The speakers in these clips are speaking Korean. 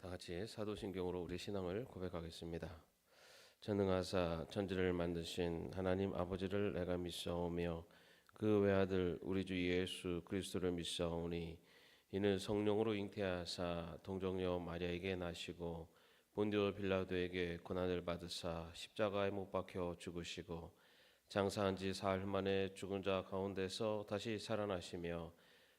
다 같이 사도신경으로 우리 신앙을 고백하겠습니다. 전능하사 천지를 만드신 하나님 아버지를 내가 믿사오며 그 외아들 우리 주 예수 그리스도를 믿사오니 이는 성령으로 잉태하사 동정녀 마리아에게 나시고 본디오 빌라도에게 고난을 받으사 십자가에 못 박혀 죽으시고 장사한 지 사흘 만에 죽은 자 가운데서 다시 살아나시며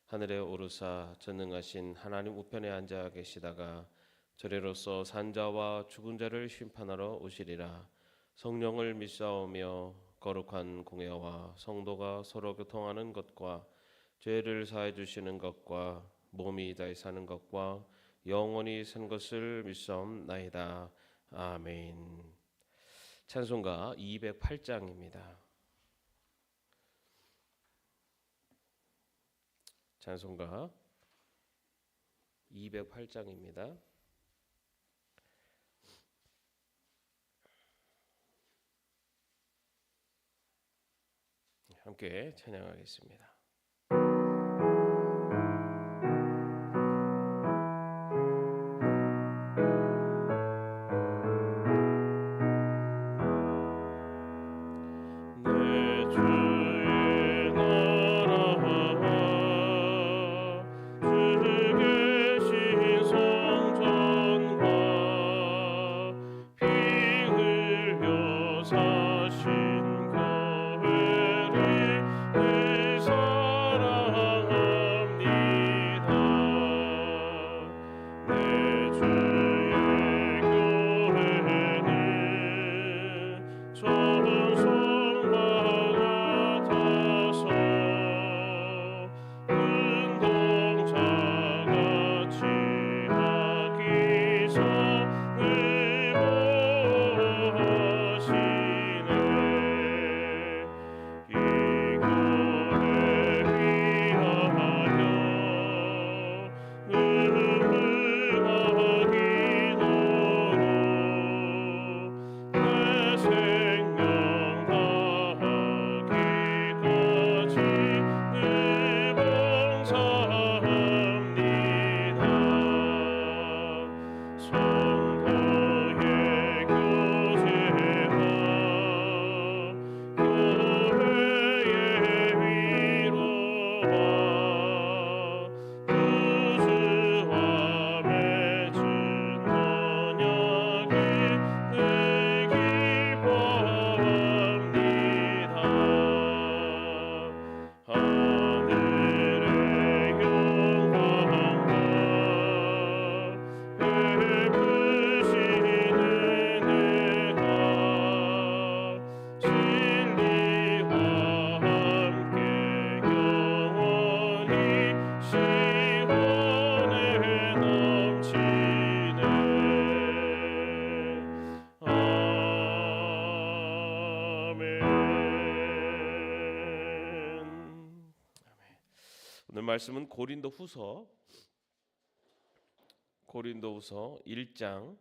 하늘에 오르사 전능하신 하나님 우편에 앉아 계시다가 저래로서 산자와 죽은 자를 심판하러 오시리라. 성령을 믿사오며 거룩한 공예와 성도가 서로 교통하는 것과 죄를 사해 주시는 것과 몸이 다시 사는 것과 영원히 산 것을 믿사옵나이다. 아멘. 찬송가 208장입니다. 찬송가 208장입니다. 함께 찬양하겠습니다. 오늘 말씀은 고린도후서 1장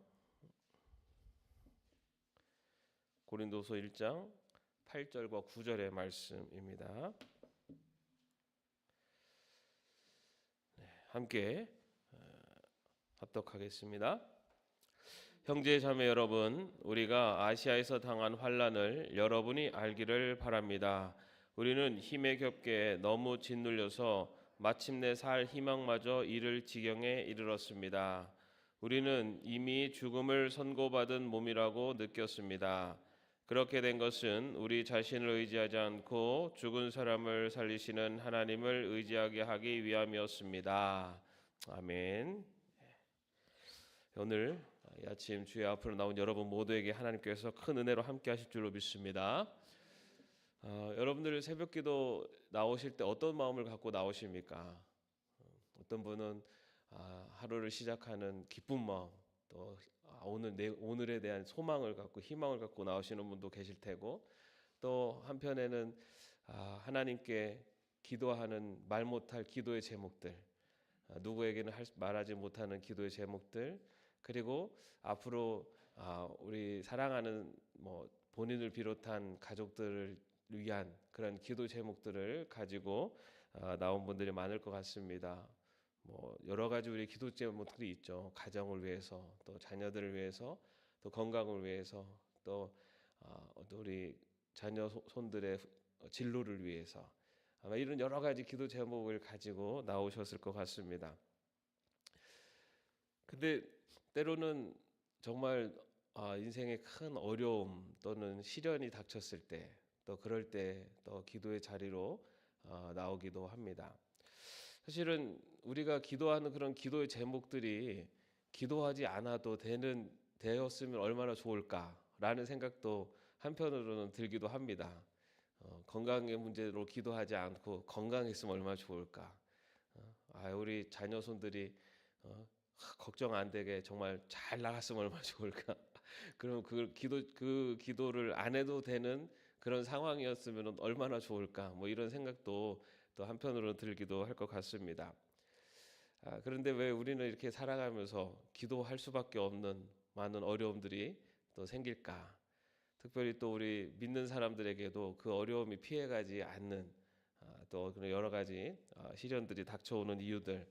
8절과 9절의 말씀입니다. 함께 합독하겠습니다. 형제 자매 여러분, 우리가 아시아에서 당한 환난을 여러분이 알기를 바랍니다. 우리는 힘에 겹게 너무 짓눌려서 마침내 살 희망마저 잃을 지경에 이르렀습니다. 우리는 이미 죽음을 선고받은 몸이라고 느꼈습니다. 그렇게 된 것은 우리 자신을 의지하지 않고 죽은 사람을 살리시는 하나님을 의지하게 하기 위함이었습니다. 아멘. 오늘 이 아침 주의 앞으로 나온 여러분 모두에게 하나님께서 큰 은혜로 함께 하실 줄로 믿습니다. 여러분들 새벽기도 나오실 때 어떤 마음을 갖고 나오십니까? 어떤 분은 하루를 시작하는 기쁜 마음, 또 오늘에 대한 소망을 갖고 희망을 갖고 나오시는 분도 계실 테고, 또 한편에는 하나님께 기도하는 말 못할 기도의 제목들, 누구에게는 말하지 못하는 기도의 제목들, 그리고 앞으로 우리 사랑하는 본인을 비롯한 가족들을 위한 그런 기도 제목들을 가지고 나온 분들이 많을 것 같습니다. 여러 가지 우리 기도 제목들이 있죠. 가정을 위해서, 또 자녀들을 위해서, 또 건강을 위해서, 또 우리 자녀 손들의 진로를 위해서, 아마 이런 여러 가지 기도 제목을 가지고 나오셨을 것 같습니다. 근데 때로는 정말 인생의 큰 어려움 또는 시련이 닥쳤을 때, 또 그럴 때 또 기도의 자리로 나오기도 합니다. 사실은 우리가 기도하는 그런 기도의 제목들이 기도하지 않아도 되었으면 얼마나 좋을까라는 생각도 한편으로는 들기도 합니다. 건강의 문제로 기도하지 않고 건강했으면 얼마나 좋을까. 우리 자녀손들이 걱정 안 되게 정말 잘 나갔으면 얼마나 좋을까. 그럼 그 기도를 안 해도 되는 그런 상황이었으면 얼마나 좋을까. 이런 생각도 또 한편으로 들기도 할 것 같습니다. 그런데 왜 우리는 이렇게 살아가면서 기도할 수밖에 없는 많은 어려움들이 또 생길까? 특별히 또 우리 믿는 사람들에게도 그 어려움이 피해가지 않는 또 그런 여러 가지 시련들이 닥쳐오는 이유들,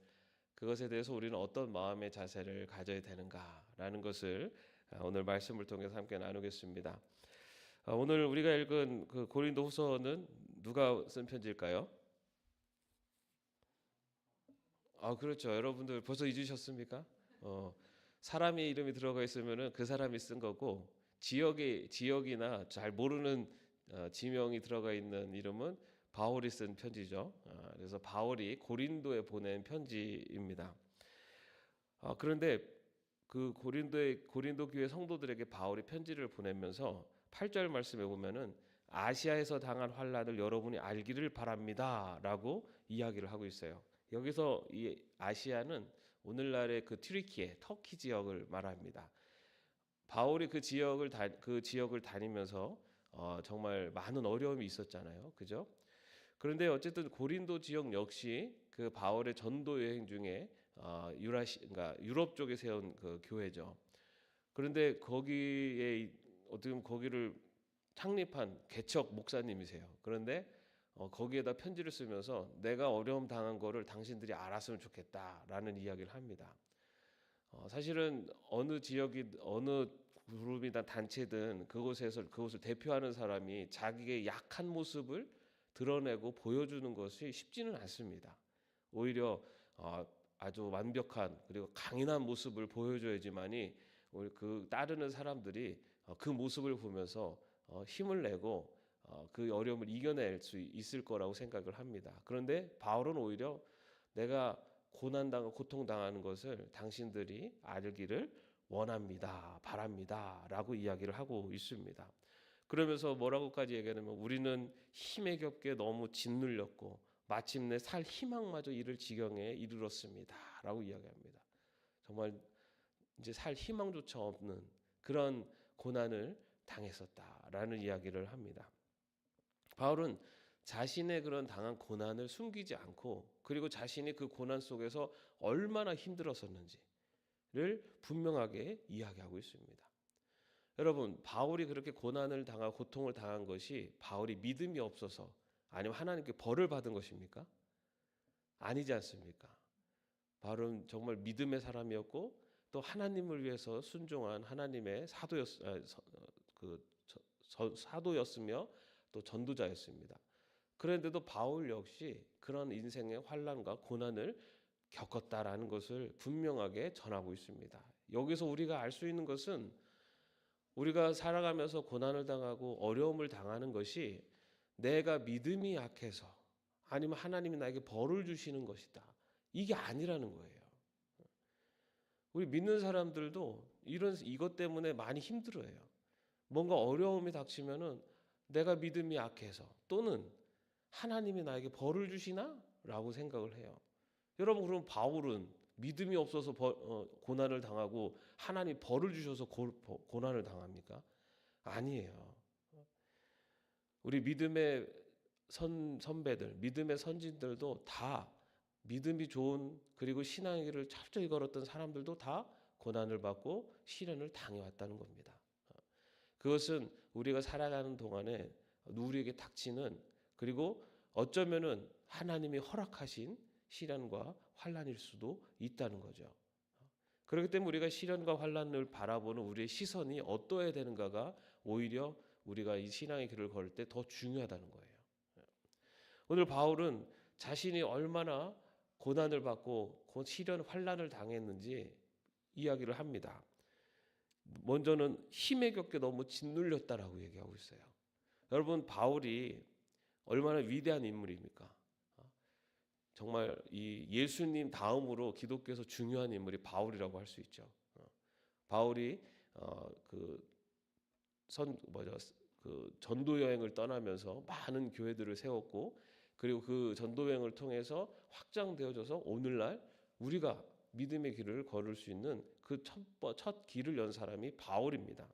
그것에 대해서 우리는 어떤 마음의 자세를 가져야 되는가라는 것을 오늘 말씀을 통해서 함께 나누겠습니다. 오늘 우리가 읽은 그 고린도후서는 누가 쓴 편지일까요? 그렇죠. 여러분들 벌써 잊으셨습니까? 사람의 이름이 들어가 있으면은 그 사람이 쓴 거고, 지역이나 잘 모르는 지명이 들어가 있는 이름은 바울이 쓴 편지죠. 그래서 바울이 고린도에 보낸 편지입니다. 그런데 그 고린도 교회 성도들에게 바울이 편지를 보내면서 8절 말씀에 보면은 아시아에서 당한 환난을 여러분이 알기를 바랍니다라고 이야기를 하고 있어요. 여기서 이 아시아는 오늘날의 그 튀르키예, 터키 지역을 말합니다. 바울이 그 지역을 다니면서 정말 많은 어려움이 있었잖아요, 그죠? 그런데 어쨌든 고린도 지역 역시 그 바울의 전도 여행 중에 그러니까 유럽 쪽에 세운 그 교회죠. 그런데 거기에 어떻게 보면 거기를 창립한 개척 목사님이세요. 그런데 거기에다 편지를 쓰면서 내가 어려움 당한 거를 당신들이 알았으면 좋겠다라는 이야기를 합니다. 사실은 어느 지역이 어느 그룹이나 단체든 그것을 대표하는 사람이 자기의 약한 모습을 드러내고 보여주는 것이 쉽지는 않습니다. 오히려 아주 완벽한 그리고 강인한 모습을 보여줘야지만이 그 따르는 사람들이 그 모습을 보면서 힘을 내고 그 어려움을 이겨낼 수 있을 거라고 생각을 합니다. 그런데 바울은 오히려 내가 고통당하는 것을 당신들이 알기를 원합니다, 바랍니다라고 이야기를 하고 있습니다. 그러면서 뭐라고까지 얘기하냐면 우리는 힘에 겹게 너무 짓눌렸고 마침내 살 희망마저 잃을 지경에 이르렀습니다라고 이야기합니다. 정말 이제 살 희망조차 없는 그런 고난을 당했었다라는 이야기를 합니다. 바울은 자신의 그런 당한 고난을 숨기지 않고, 그리고 자신이 그 고난 속에서 얼마나 힘들었었는지를 분명하게 이야기하고 있습니다. 여러분, 바울이 그렇게 고통을 당한 것이 바울이 믿음이 없어서 아니면 하나님께 벌을 받은 것입니까? 아니지 않습니까? 바울은 정말 믿음의 사람이었고 또 하나님을 위해서 순종한 하나님의 사도였으며 또 전도자였습니다. 그런데도 바울 역시 그런 인생의 환난과 고난을 겪었다라는 것을 분명하게 전하고 있습니다. 여기서 우리가 알 수 있는 것은 우리가 살아가면서 고난을 당하고 어려움을 당하는 것이 내가 믿음이 약해서 아니면 하나님이 나에게 벌을 주시는 것이다, 이게 아니라는 거예요. 우리 믿는 사람들도 이것 때문에 많이 힘들어해요. 뭔가 어려움이 닥치면은 내가 믿음이 약해서 또는 하나님이 나에게 벌을 주시나? 라고 생각을 해요. 여러분, 그럼 바울은 믿음이 없어서 고난을 당하고 하나님 벌을 주셔서 고난을 당합니까? 아니에요. 우리 믿음의 선배들, 믿음의 선진들도 다 믿음이 좋은 그리고 신앙의 길을 철저히 걸었던 사람들도 다 고난을 받고 시련을 당해왔다는 겁니다. 그것은 우리가 살아가는 동안에 우리에게 닥치는 그리고 어쩌면은 하나님이 허락하신 시련과 환난일 수도 있다는 거죠. 그렇기 때문에 우리가 시련과 환난을 바라보는 우리의 시선이 어떠해야 되는가가 오히려 우리가 이 신앙의 길을 걸을 때 더 중요하다는 거예요. 오늘 바울은 자신이 얼마나 고난을 받고 시련 환난을 당했는지 이야기를 합니다. 먼저는 힘에 겹게 너무 짓눌렸다라고 얘기하고 있어요. 여러분, 바울이 얼마나 위대한 인물입니까? 정말 이 예수님 다음으로 기독교에서 중요한 인물이 바울이라고 할 수 있죠. 바울이 그 전도 여행을 떠나면서 많은 교회들을 세웠고, 그리고 그 전도 여행을 통해서 확장되어져서 오늘날 우리가 믿음의 길을 걸을 수 있는 그 첫 길을 연 사람이 바울입니다.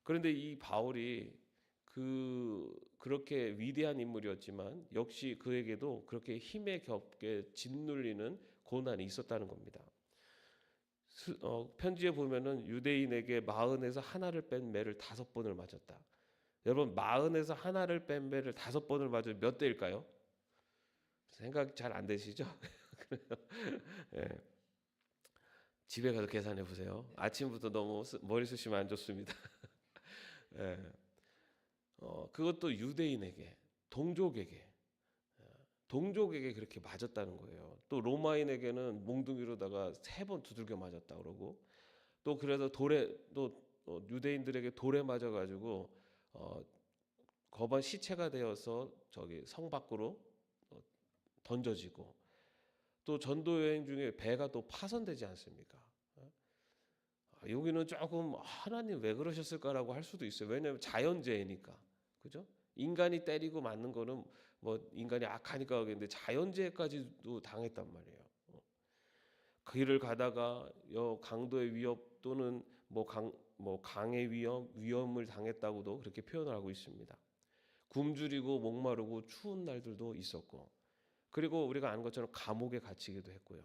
그런데 이 바울이 그렇게 위대한 인물이었지만 역시 그에게도 그렇게 힘에 겹게 짓눌리는 고난이 있었다는 겁니다. 편지에 보면은 유대인에게 마흔에서 하나를 뺀 매를 5번을 맞았다. 여러분, 마흔에서 하나를 뺀 매를 5번을 맞으면 몇 대일까요? 생각 잘 안 되시죠? 네. 집에 가서 계산해 보세요. 아침부터 너무 머리 쓰시면 안 좋습니다. 네. 그것도 유대인에게, 동족에게 그렇게 맞았다는 거예요. 또 로마인에게는 몽둥이로다가 3번 두들겨 맞았다 그러고, 또 그래서 유대인들에게 돌에 맞아가지고 거반 시체가 되어서 저기 성 밖으로 던져지고, 또 전도 여행 중에 배가 또 파손되지 않습니까? 여기는 조금 하나님 왜 그러셨을까라고 할 수도 있어요. 왜냐하면 자연재해니까, 그죠? 인간이 때리고 맞는 거는 뭐 인간이 악하니까 그런데 자연재해까지도 당했단 말이에요. 그 길을 가다가 강도의 위협 또는 강의 위험을 당했다고도 그렇게 표현을 하고 있습니다. 굶주리고 목마르고 추운 날들도 있었고, 그리고 우리가 아는 것처럼 감옥에 갇히기도 했고요.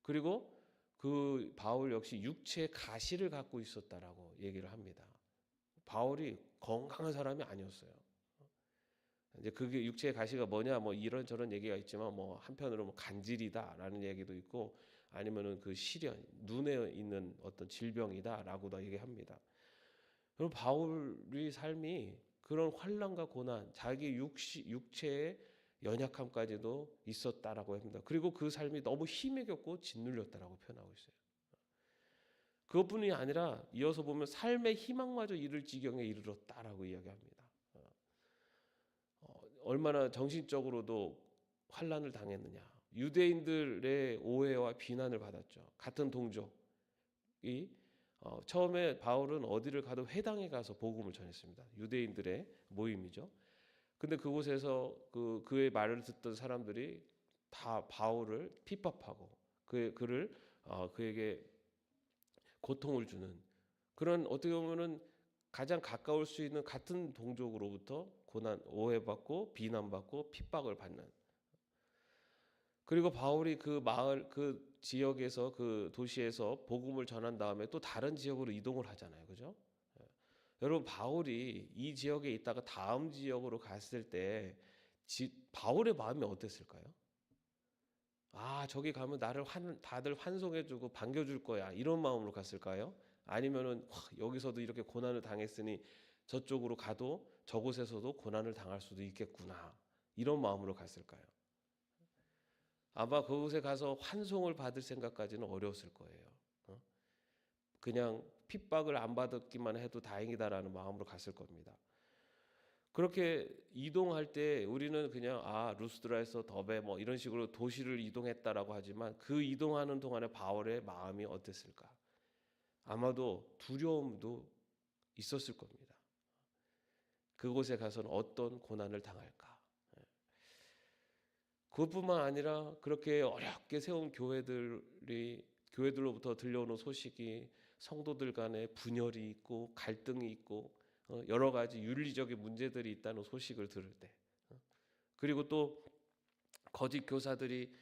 그리고 그 바울 역시 육체의 가시를 갖고 있었다라고 얘기를 합니다. 바울이 건강한 사람이 아니었어요. 이제 그게 육체의 가시가 뭐냐, 뭐 이런저런 얘기가 있지만, 뭐 한편으로 뭐 간질이다라는 얘기도 있고, 아니면은 그 시련, 눈에 있는 어떤 질병이다라고도 얘기합니다. 그럼 바울의 삶이 그런 환난과 고난, 자기 육체의 연약함까지도 있었다라고 합니다. 그리고 그 삶이 너무 힘에 겹고 짓눌렸다라고 표현하고 있어요. 그것뿐이 아니라 이어서 보면 삶의 희망마저 잃을 지경에 이르렀다라고 이야기합니다. 얼마나 정신적으로도 환난을 당했느냐. 유대인들의 오해와 비난을 받았죠. 같은 동족이 처음에 바울은 어디를 가도 회당에 가서 복음을 전했습니다. 유대인들의 모임이죠. 근데 그곳에서 그의 말을 듣던 사람들이 다 바울을 핍박하고 그에게 고통을 주는 그런, 어떻게 보면은 가장 가까울 수 있는 같은 동족으로부터 고난, 오해받고 비난받고 핍박을 받는. 그리고 바울이 그 마을, 그 지역에서, 그 도시에서 복음을 전한 다음에 또 다른 지역으로 이동을 하잖아요, 그죠? 여러분, 바울이 이 지역에 있다가 다음 지역으로 갔을 때 바울의 마음이 어땠을까요? 저기 가면 나를 다들 환송해주고 반겨줄 거야, 이런 마음으로 갔을까요? 아니면은 여기서도 이렇게 고난을 당했으니 저쪽으로 가도 저곳에서도 고난을 당할 수도 있겠구나, 이런 마음으로 갔을까요? 아마 그곳에 가서 환송을 받을 생각까지는 어려웠을 거예요. 그냥 핍박을 안 받았기만 해도 다행이다라는 마음으로 갔을 겁니다. 그렇게 이동할 때 우리는 그냥 루스드라에서 더베 뭐 이런 식으로 도시를 이동했다라고 하지만, 그 이동하는 동안에 바울의 마음이 어땠을까? 아마도 두려움도 있었을 겁니다. 그곳에 가서는 어떤 고난을 당할까? 그것뿐만 아니라 그렇게 어렵게 세운 교회들로부터 들려오는 소식이 성도들 간에 분열이 있고 갈등이 있고 여러 가지 윤리적인 문제들이 있다는 소식을 들을 때, 그리고 또 거짓 교사들이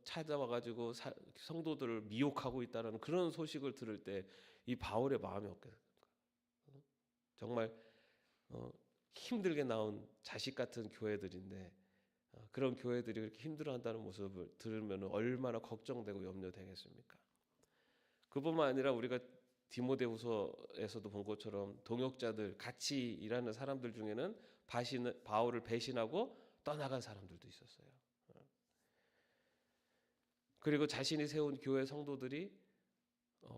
찾아와 가지고 성도들을 미혹하고 있다는 그런 소식을 들을 때 이 바울의 마음이 어떻겠습니까? 정말 힘들게 나온 자식 같은 교회들인데 그런 교회들이 그렇게 힘들어한다는 모습을 들으면 얼마나 걱정되고 염려되겠습니까? 그뿐만 아니라 우리가 디모데후서에서도 본 것처럼 동역자들, 같이 일하는 사람들 중에는 바울을 배신하고 떠나간 사람들도 있었어요. 그리고 자신이 세운 교회 성도들이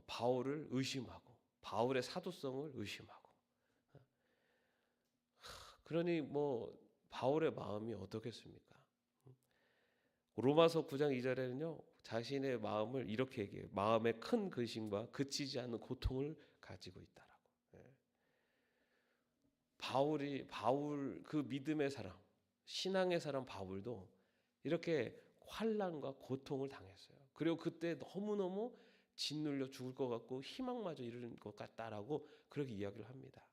바울을 의심하고 바울의 사도성을 의심하고, 그러니 뭐 바울의 마음이 어떻겠습니까? 로마서 9장 2절에는요 자신의 마음을 이렇게 얘기해요. 마음의 큰 근심과 그치지 않는 고통을 가지고 있다라고. 바울 그 믿음의 사람, 신앙의 사람 바울도 이렇게 환난과 고통을 당했어요. 그리고 그때 너무너무 짓눌려 죽을 것 같고 희망마저 이르는 것 같다라고 그렇게 이야기를 합니다.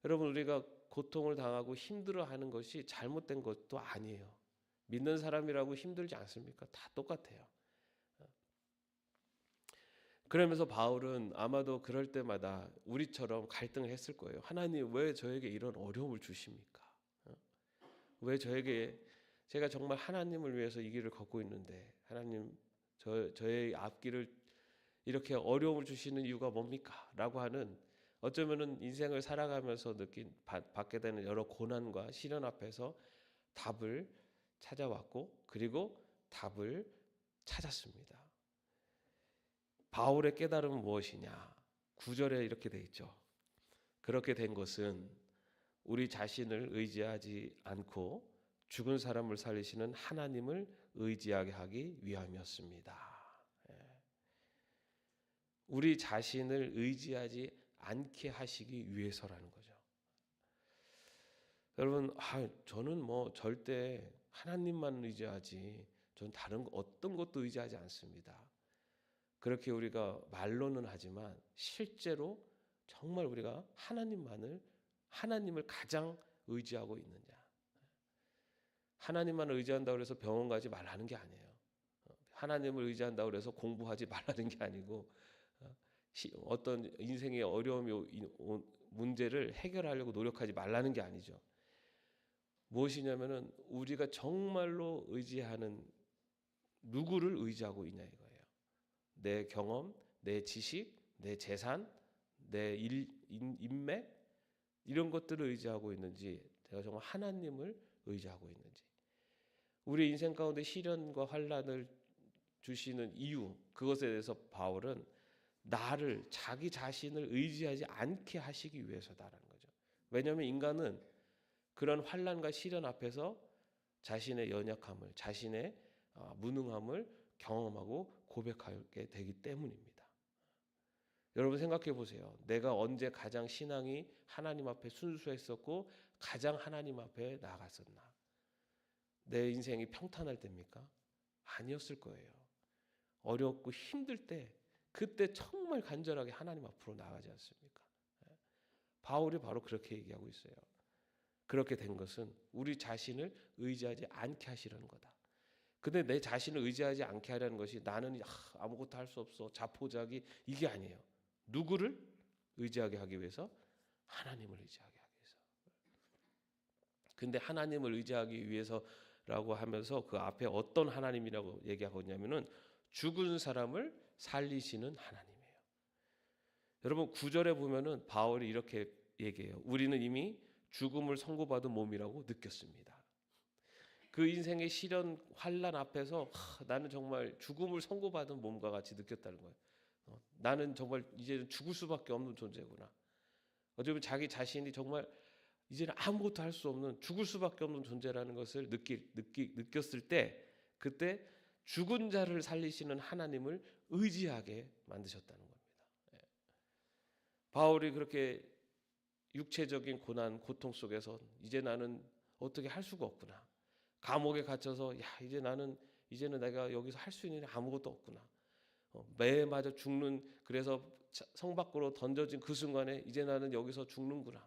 여러분, 우리가 고통을 당하고 힘들어하는 것이 잘못된 것도 아니에요. 믿는 사람이라고 힘들지 않습니까? 다 똑같아요. 그러면서 바울은 아마도 그럴 때마다 우리처럼 갈등을 했을 거예요. 하나님, 왜 저에게 이런 어려움을 주십니까? 왜 제가 정말 하나님을 위해서 이 길을 걷고 있는데 하나님 저의 앞길을 이렇게 어려움을 주시는 이유가 뭡니까? 라고 하는, 어쩌면은 인생을 살아가면서 받게 되는 여러 고난과 시련 앞에서 답을 찾아왔고 그리고 답을 찾았습니다. 바울의 깨달음은 무엇이냐? 9절에 이렇게 돼 있죠. 그렇게 된 것은 우리 자신을 의지하지 않고 죽은 사람을 살리시는 하나님을 의지하게 하기 위함이었습니다. 우리 자신을 의지하지 않게 하시기 위해서라는 거죠. 여러분, 저는 뭐 절대 하나님만 의지하지 전 다른 어떤 것도 의지하지 않습니다. 그렇게 우리가 말로는 하지만 실제로 정말 우리가 하나님을 가장 의지하고 있느냐. 하나님만 의지한다고 해서 병원 가지 말라는 게 아니에요. 하나님을 의지한다고 해서 공부하지 말라는 게 아니고 어떤 인생의 문제를 해결하려고 노력하지 말라는 게 아니죠. 무엇이냐면은 우리가 정말로 의지하는 누구를 의지하고 있냐 이거예요. 내 경험, 내 지식, 내 재산, 내 인맥 이런 것들을 의지하고 있는지, 내가 정말 하나님을 의지하고 있는지. 우리 인생 가운데 시련과 환난을 주시는 이유, 그것에 대해서 바울은 자기 자신을 의지하지 않게 하시기 위해서다라는 거죠. 왜냐하면 인간은 그런 환난과 시련 앞에서 자신의 연약함을, 자신의 무능함을 경험하고 고백하게 되기 때문입니다. 여러분 생각해 보세요. 내가 언제 가장 신앙이 하나님 앞에 순수했었고 가장 하나님 앞에 나아갔었나? 내 인생이 평탄할 때입니까? 아니었을 거예요. 어렵고 힘들 때, 그때 정말 간절하게 하나님 앞으로 나가지 않습니까? 바울이 바로 그렇게 얘기하고 있어요. 그렇게 된 것은 우리 자신을 의지하지 않게 하시려는 거다. 근데 내 자신을 의지하지 않게 하려는 것이 나는 아무것도 할 수 없어, 자포자기, 이게 아니에요. 누구를 의지하게 하기 위해서? 하나님을 의지하게 하기 위해서. 근데 하나님을 의지하기 위해서라고 하면서 그 앞에 어떤 하나님이라고 얘기하고 있냐면은 죽은 사람을 살리시는 하나님이에요. 여러분 9절에 보면은 바울이 이렇게 얘기해요. 우리는 이미 죽음을 선고받은 몸이라고 느꼈습니다. 그 인생의 시련, 환난 앞에서 나는 정말 죽음을 선고받은 몸과 같이 느꼈다는 거예요. 나는 정말 이제는 죽을 수밖에 없는 존재구나. 어쩌면 자기 자신이 정말 이제는 아무것도 할 수 없는, 죽을 수밖에 없는 존재라는 것을 느꼈을 때, 그때 죽은 자를 살리시는 하나님을 의지하게 만드셨다는 겁니다. 바울이 그렇게 육체적인 고난, 고통 속에서 이제 나는 어떻게 할 수가 없구나. 감옥에 갇혀서 야 이제는 내가 여기서 할 수 있는 게 아무것도 없구나. 매마저 죽는, 그래서 성 밖으로 던져진 그 순간에 이제 나는 여기서 죽는구나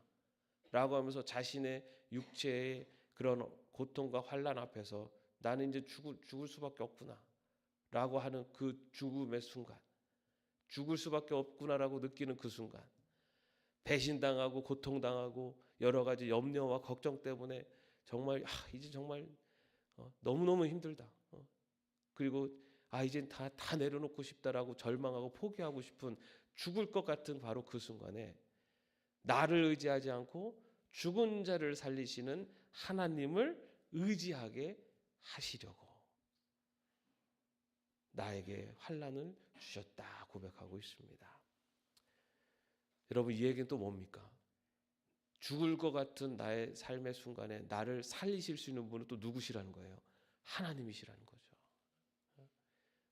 라고 하면서 자신의 육체의 그런 고통과 환난 앞에서 나는 이제 죽을 수밖에 없구나 라고 하는 그 죽음의 순간, 죽을 수밖에 없구나라고 느끼는 그 순간, 배신당하고 고통당하고 여러 가지 염려와 걱정 때문에 정말 이제 정말 너무너무 힘들다. 그리고 이젠 다 내려놓고 싶다라고 절망하고 포기하고 싶은, 죽을 것 같은 바로 그 순간에 나를 의지하지 않고 죽은 자를 살리시는 하나님을 의지하게 하시려고 나에게 환난을 주셨다 고백하고 있습니다. 여러분, 이 얘기는 또 뭡니까? 죽을 것 같은 나의 삶의 순간에 나를 살리실 수 있는 분은 또 누구시라는 거예요? 하나님이시라는 거죠.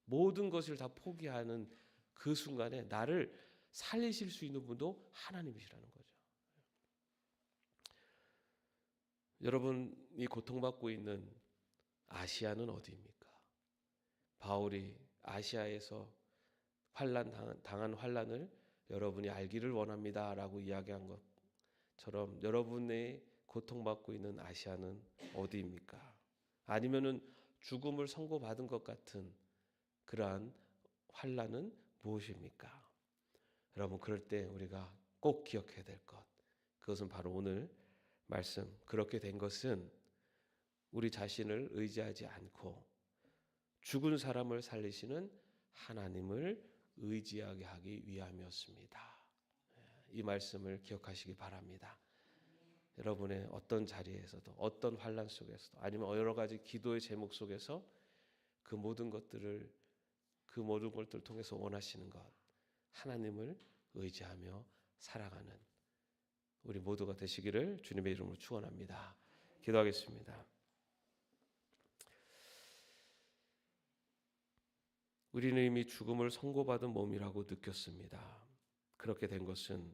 모든 것을 다 포기하는 그 순간에 나를 살리실 수 있는 분도 하나님이시라는 거죠. 여러분이 고통받고 있는 아시아는 어디입니까? 바울이 아시아에서 당한 환난을 여러분이 알기를 원합니다라고 이야기한 것처럼 여러분의 고통받고 있는 아시아는 어디입니까? 아니면은 죽음을 선고받은 것 같은 그러한 환난은 무엇입니까? 여러분, 그럴 때 우리가 꼭 기억해야 될 것, 그것은 바로 오늘 말씀, 그렇게 된 것은 우리 자신을 의지하지 않고 죽은 사람을 살리시는 하나님을 의지하게 하기 위함이었습니다. 이 말씀을 기억하시기 바랍니다. 여러분의 어떤 자리에서도, 어떤 환난 속에서도, 아니면 여러 가지 기도의 제목 속에서 그 모든 것들을 통해서 원하시는 것, 하나님을 의지하며 살아가는 우리 모두가 되시기를 주님의 이름으로 축원합니다. 기도하겠습니다. 우리는 이미 죽음을 선고받은 몸이라고 느꼈습니다. 그렇게 된 것은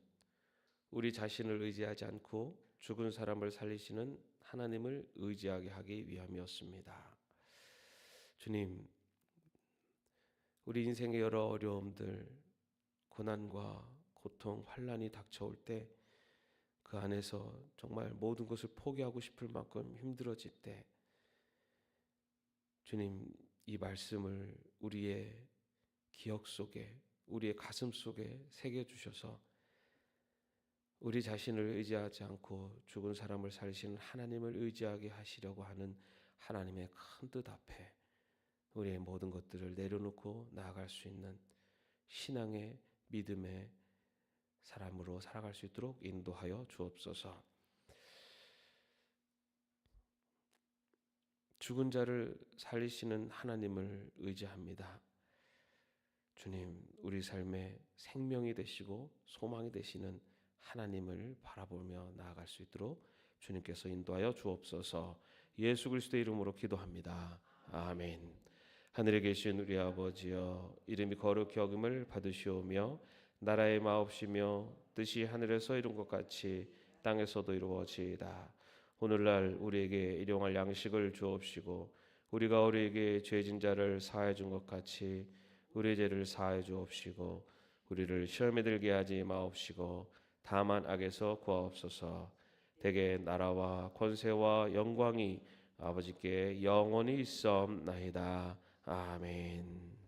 우리 자신을 의지하지 않고 죽은 사람을 살리시는 하나님을 의지하게 하기 위함이었습니다. 주님, 우리 인생의 여러 어려움들, 고난과 고통, 환난이 닥쳐올 때 그 안에서 정말 모든 것을 포기하고 싶을 만큼 힘들어질 때 주님, 이 말씀을 우리의 기억 속에, 우리의 가슴 속에 새겨주셔서 우리 자신을 의지하지 않고 죽은 사람을 살리시는 하나님을 의지하게 하시려고 하는 하나님의 큰 뜻 앞에 우리의 모든 것들을 내려놓고 나아갈 수 있는 신앙의 믿음의 사람으로 살아갈 수 있도록 인도하여 주옵소서. 죽은 자를 살리시는 하나님을 의지합니다. 주님, 우리 삶의 생명이 되시고 소망이 되시는 하나님을 바라보며 나아갈 수 있도록 주님께서 인도하여 주옵소서. 예수 그리스도의 이름으로 기도합니다. 아멘. 하늘에 계신 우리 아버지여, 이름이 거룩히 여김을 받으시오며 나라의 마옵시며 뜻이 하늘에서 이룬 것 같이 땅에서도 이루어지이다. 오늘날 우리에게 일용할 양식을 주옵시고 우리가 우리에게 죄진 자를 사하여 준 것 같이 우리의 죄를 사하여 주옵시고 우리를 시험에 들게 하지 마옵시고 다만 악에서 구하옵소서. 대개 나라와 권세와 영광이 아버지께 영원히 있사옵나이다. 아멘.